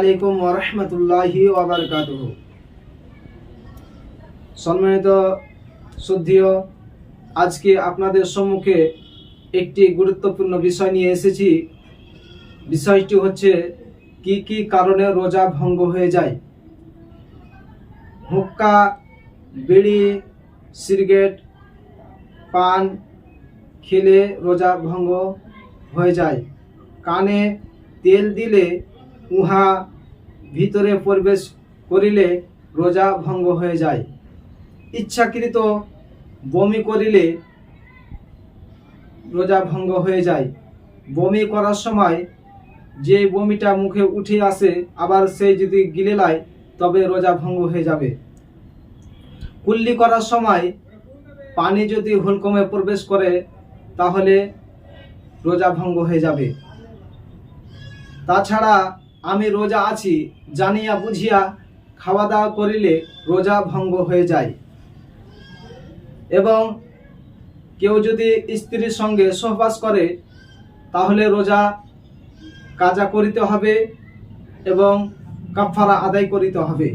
আলাইকুম ওয়া রাহমাতুল্লাহি ওয়া বারাকাতুহু। সম্মানিত শ্রদ্ধেয়, আজকে আপনাদের সম্মুখে একটি গুরুত্বপূর্ণ বিষয় নিয়ে এসেছি। বিষয়টি হচ্ছে কি কি কারণে রোজা ভঙ্গ হয়ে যায়। হুক্কা, বিড়ি, সিগারেট, পান খেলে রোজা ভঙ্গ হয়ে যায়। কানে তেল দিলে উহা ভিতরে প্রবেশ করিলে রোজা ভঙ্গ হয়ে যায়। ইচ্ছাকৃত বমি করিলে রোজা ভঙ্গ হয়ে যায়। বমি করার সময় যে বমিটা মুখে উঠে আসে আবার সেই যদি গিলে লায় তবে রোজা ভঙ্গ হয়ে যাবে। কুল্লি করার সময় পানি যদি হুলকমে প্রবেশ করে তাহলে রোজা ভঙ্গ হয়ে যাবে। তাছাড়া আমি রোজা আছি জানিয়া বুঝিয়া খাওয়া দাওয়া করিলে রোজা ভঙ্গ হয়ে যায়। এবং কেউ যদি স্ত্রীর সঙ্গে সহবাস করে তাহলে রোজা কাজা করিতে হবে এবং কাফারা আদায় করিতে হবে।